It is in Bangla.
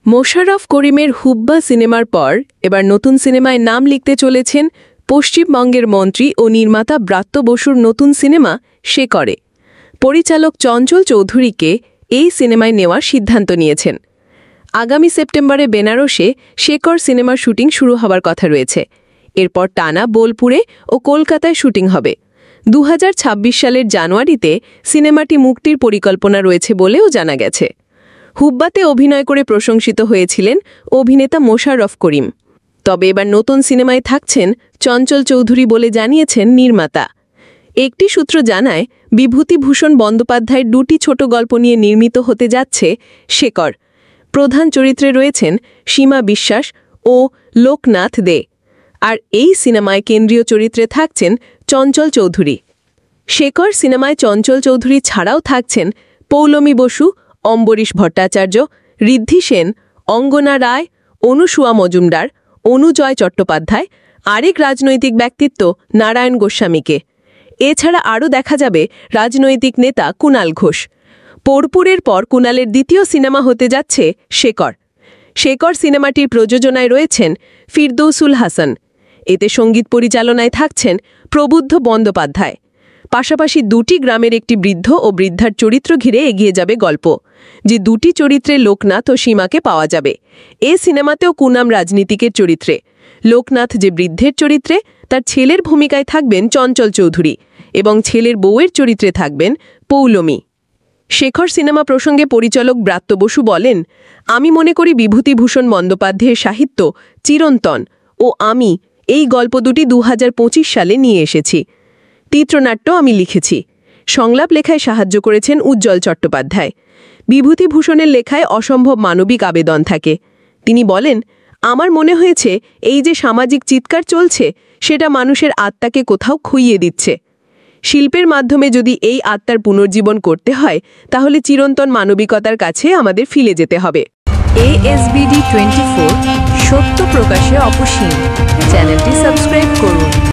মোশাররফ করিমের হুব্বা সিনেমার পর এবার নতুন সিনেমায় নাম লিখতে চলেছেন পশ্চিমবঙ্গের মন্ত্রী ও নির্মাতা ব্রাত্য বসুর নতুন সিনেমা শেকরে। পরিচালক চঞ্চল চৌধুরীকে এই সিনেমায় নেওয়ার সিদ্ধান্ত নিয়েছেন। আগামী সেপ্টেম্বরে বেনারসে শেকর সিনেমার শুটিং শুরু হবার কথা রয়েছে। এরপর টানা বোলপুরে ও কলকাতায় শুটিং হবে। 2026 সালের জানুয়ারিতে সিনেমাটি মুক্তির পরিকল্পনা রয়েছে বলেও জানা গেছে। হুব্বাতে অভিনয় করে প্রশংসিত হয়েছিলেন অভিনেতা মোশাররফ করিম। তবে এবার নতুন সিনেমায় থাকছেন চঞ্চল চৌধুরী বলে জানিয়েছেন নির্মাতা। একটি সূত্র জানায়, বিভূতিভূষণ বন্দ্যোপাধ্যায়ের দুটি ছোট গল্প নিয়ে নির্মিত হতে যাচ্ছে শেকর। প্রধান চরিত্রে রয়েছেন সীমা বিশ্বাস ও লোকনাথ দে। আর এই সিনেমায় কেন্দ্রীয় চরিত্রে থাকছেন চঞ্চল চৌধুরী। শেকর সিনেমায় চঞ্চল চৌধুরী ছাড়াও থাকছেন পৌলমী বসু, অম্বরীশ ভট্টাচার্য, ঋদ্ধি সেন, অঙ্গনা রায়, অনুসুয়া মজুমদার, অনুজয় চট্টোপাধ্যায়, আরেক রাজনৈতিক ব্যক্তিত্ব নারায়ণ গোস্বামীকে। এছাড়া আরও দেখা যাবে রাজনৈতিক নেতা কুণাল ঘোষ। পোরপুরের পর কুণালের দ্বিতীয় সিনেমা হতে যাচ্ছে শেকর। শেকর সিনেমাটির প্রযোজনায় রয়েছেন ফিরদৌসুল হাসান। এতে সঙ্গীত পরিচালনায় থাকছেন প্রবুদ্ধ বন্দ্যোপাধ্যায়। পাশাপাশি দুটি গ্রামের একটি বৃদ্ধ ও বৃদ্ধার চরিত্র ঘিরে এগিয়ে যাবে গল্প, যে দুটি চরিত্রে লোকনাথ ও সীমাকে পাওয়া যাবে। এ সিনেমাতেও কুনাম রাজনীতিকের চরিত্রে। লোকনাথ যে বৃদ্ধের চরিত্রে, তার ছেলের ভূমিকায় থাকবেন চঞ্চল চৌধুরী এবং ছেলের বউয়ের চরিত্রে থাকবেন পৌলমী। শেখর সিনেমা প্রসঙ্গে পরিচালক ব্রাত্য বসু বলেন, আমি মনে করি বিভূতিভূষণ বন্দ্যোপাধ্যায়ের সাহিত্য চিরন্তন ও আমি এই গল্প দুটি 2025 সালে নিয়ে এসেছি। চিত্রনাট্য আমি লিখেছি। সংলাপ লেখায় সাহায্য করেছেন উজ্জ্বল চট্টোপাধ্যায়। বিভূতিভূষণের লেখায় অসম্ভব মানবিক আবেদন থাকে। তিনি বলেন, আমার মনে হয়েছে এই যে সামাজিক চিৎকার চলছে, সেটা মানুষের আত্মাকে কোথাও খুইয়ে দিচ্ছে। শিল্পের মাধ্যমে যদি এই আত্মার পুনর্জীবন করতে হয়, তাহলে চিরন্তন মানবিকতার কাছে আমাদের ফিরে যেতে হবে। ASBD24 সত্য প্রকাশে অপসীম। চ্যানেলটি সাবস্ক্রাইব করুন।